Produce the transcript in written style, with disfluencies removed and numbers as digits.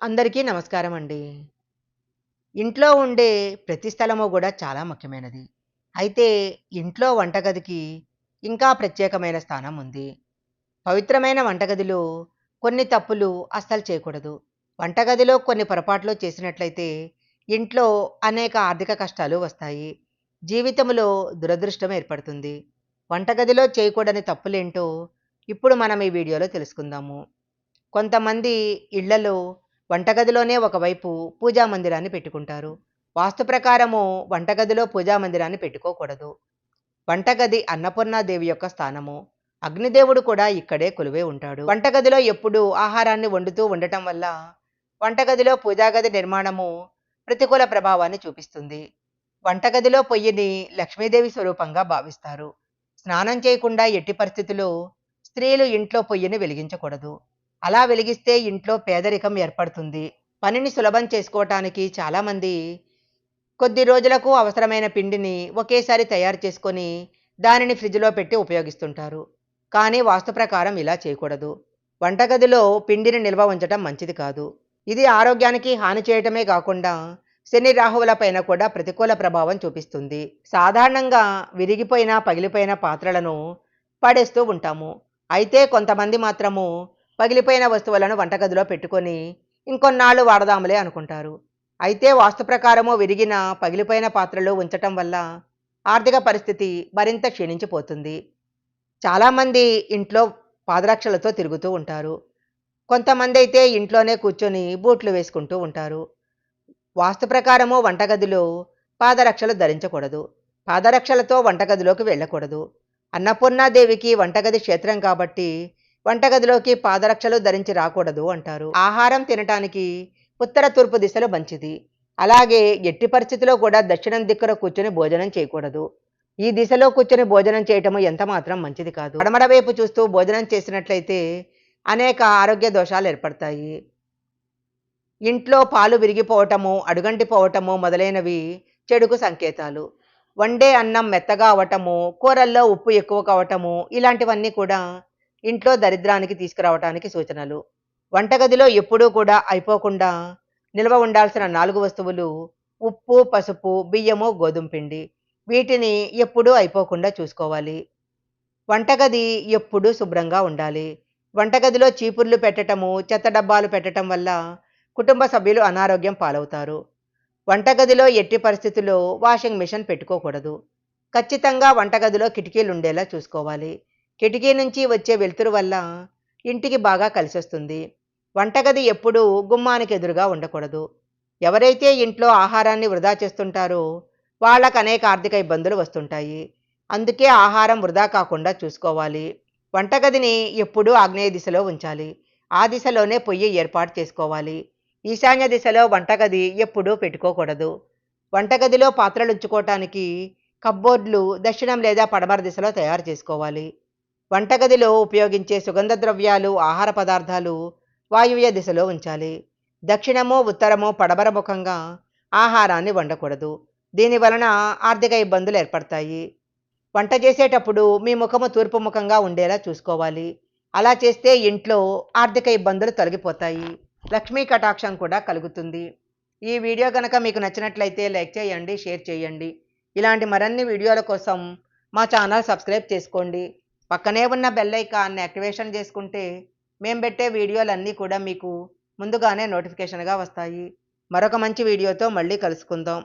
అందరికీ నమస్కారం అండి. ఇంట్లో ఉండే ప్రతి స్థలము గూడా చాలా ముఖ్యమైనది. అయితే ఇంట్లో వంటగదికి ఇంకా ప్రత్యేకమైన స్థానం ఉంది. పవిత్రమైన వంటగదిలో కొన్ని తప్పులు అస్సలు చేయకూడదు. వంటగదిలో కొన్ని పొరపాట్లు చేసినట్లయితే ఇంట్లో అనేక ఆర్థిక కష్టాలు వస్తాయి. జీవితంలో దురదృష్టం ఏర్పడుతుంది. వంటగదిలో చేయకూడని తప్పులేంటో ఇప్పుడు మనం ఈ వీడియోలో తెలుసుకుందాము. కొంతమంది ఇళ్లలో వంటగదిలోనే ఒకవైపు పూజా మందిరాన్ని పెట్టుకుంటారు. వాస్తు ప్రకారము వంటగదిలో పూజా మందిరాన్ని పెట్టుకోకూడదు. వంటగది అన్నపూర్ణాదేవి యొక్క స్థానము. అగ్నిదేవుడు కూడా ఇక్కడే కొలువై ఉంటాడు. వంటగదిలో ఎప్పుడూ ఆహారాన్ని వండుతూ ఉండటం వల్ల వంటగదిలో పూజాగది నిర్మాణము ప్రతికూల ప్రభావాన్ని చూపిస్తుంది. వంటగదిలో పొయ్యిని లక్ష్మీదేవి స్వరూపంగా భావిస్తారు. స్నానం చేయకుండా ఎట్టి పరిస్థితుల్లో స్త్రీలు ఇంట్లో పొయ్యిని వెలిగించకూడదు. అలా వెలిగిస్తే ఇంట్లో పేదరికం ఏర్పడుతుంది. పనిని సులభం చేసుకోవటానికి చాలామంది కొద్ది రోజులకు అవసరమైన పిండిని ఒకేసారి తయారు చేసుకొని దానిని ఫ్రిడ్జ్లో పెట్టి ఉపయోగిస్తుంటారు. కానీ వాస్తు ప్రకారం ఇలా చేయకూడదు. వంటగదిలో పిండిని నిల్వ ఉంచడం మంచిది కాదు. ఇది ఆరోగ్యానికి హాని చేయటమే కాకుండా శని రాహువుల పైన కూడా ప్రతికూల ప్రభావం చూపిస్తుంది. సాధారణంగా విరిగిపోయిన పగిలిపోయిన పాత్రలను పడేస్తూ ఉంటాము. అయితే కొంతమంది మాత్రము పగిలిపోయిన వస్తువులను వంటగదిలో పెట్టుకొని ఇంకొన్నాళ్ళు వాడదాములే అనుకుంటారు. అయితే వాస్తు ప్రకారము విరిగిన పగిలిపోయిన పాత్రలు ఉంచటం వల్ల ఆర్థిక పరిస్థితి మరింత క్షీణించిపోతుంది. చాలామంది ఇంట్లో పాదరక్షలతో తిరుగుతూ ఉంటారు. కొంతమంది అయితే ఇంట్లోనే కూర్చొని బూట్లు వేసుకుంటూ ఉంటారు. వాస్తు ప్రకారము వంటగదిలో పాదరక్షలు ధరించకూడదు. పాదరక్షలతో వంటగదిలోకి వెళ్ళకూడదు. అన్నపూర్ణాదేవికి వంటగది క్షేత్రం కాబట్టి వంటగదిలోకి పాదరక్షలు ధరించి రాకూడదు అంటారు. ఆహారం తినటానికి ఉత్తర తూర్పు దిశలో మంచిది. అలాగే ఎట్టి పరిస్థితిలో కూడా దక్షిణం దిక్కున కూర్చొని భోజనం చేయకూడదు. ఈ దిశలో కూర్చొని భోజనం చేయటము ఎంత మాత్రం మంచిది కాదు. పడమర వైపు చూస్తూ భోజనం చేసినట్లయితే అనేక ఆరోగ్య దోషాలు ఏర్పడతాయి. ఇంట్లో పాలు విరిగిపోవటము, అడుగంటిపోవటము మొదలైనవి చెడుకు సంకేతాలు. వండే అన్నం మెత్తగా అవ్వటము, కూరల్లో ఉప్పు ఎక్కువ కావటము ఇలాంటివన్నీ కూడా ఇంట్లో దరిద్రానికి తీసుకురావటానికి సూచనలు. వంటగదిలో ఎప్పుడూ కూడా అయిపోకుండా నిల్వ ఉండాల్సిన 4 వస్తువులు ఉప్పు, పసుపు, బియ్యము, గోధుమ పిండి. వీటిని ఎప్పుడూ అయిపోకుండా చూసుకోవాలి. వంటగది ఎప్పుడూ శుభ్రంగా ఉండాలి. వంటగదిలో చీపుర్లు పెట్టటము, చెత్త డబ్బాలు పెట్టటం వల్ల కుటుంబ సభ్యులు అనారోగ్యం పాలవుతారు. వంటగదిలో ఎట్టి పరిస్థితుల్లో వాషింగ్ మిషన్ పెట్టుకోకూడదు. ఖచ్చితంగా వంటగదిలో కిటికీలు ఉండేలా చూసుకోవాలి. కిటికీ నుంచి వచ్చే వెలుతురు వల్ల ఇంటికి బాగా కలిసొస్తుంది. వంటగది ఎప్పుడూ గుమ్మానికి ఎదురుగా ఉండకూడదు. ఎవరైతే ఇంట్లో ఆహారాన్ని వృధా చేస్తుంటారో వాళ్ళకు అనేక ఆర్థిక ఇబ్బందులు వస్తుంటాయి. అందుకే ఆహారం వృధా కాకుండా చూసుకోవాలి. వంటగదిని ఎప్పుడూ ఆగ్నేయ దిశలో ఉంచాలి. ఆ దిశలోనే పొయ్యి ఏర్పాటు చేసుకోవాలి. ఈశాన్య దిశలో వంటగది ఎప్పుడూ పెట్టుకోకూడదు. వంటగదిలో పాత్రలు ఉంచుకోవటానికి కప్బోర్డ్లు దక్షిణం లేదా పడమర దిశలో తయారు చేసుకోవాలి. వంటగదిలో ఉపయోగించే సుగంధ ద్రవ్యాలు, ఆహార పదార్థాలు వాయువ్య దిశలో ఉంచాలి. దక్షిణము, ఉత్తరము, పడమర ముఖంగా ఆహారాన్ని వండకూడదు. దీని వలన ఆర్థిక ఇబ్బందులు ఏర్పడతాయి. వంట చేసేటప్పుడు మీ ముఖము తూర్పు ముఖంగా ఉండేలా చూసుకోవాలి. అలా చేస్తే ఇంట్లో ఆర్థిక ఇబ్బందులు తొలగిపోతాయి. లక్ష్మీ కటాక్షం కూడా కలుగుతుంది. ఈ వీడియో కనుక మీకు నచ్చినట్లయితే లైక్ చేయండి, షేర్ చేయండి. ఇలాంటి మరిన్ని వీడియోల కోసం మా ఛానల్ సబ్స్క్రైబ్ చేసుకోండి. పక్కనే ఉన్న బెల్ ఐకాన్ని యాక్టివేషన్ చేసుకుంటే మేము పెట్టే వీడియోలన్నీ కూడా మీకు ముందుగానే నోటిఫికేషన్గా వస్తాయి. మరొక మంచి వీడియోతో మళ్ళీ కలుసుకుందాం.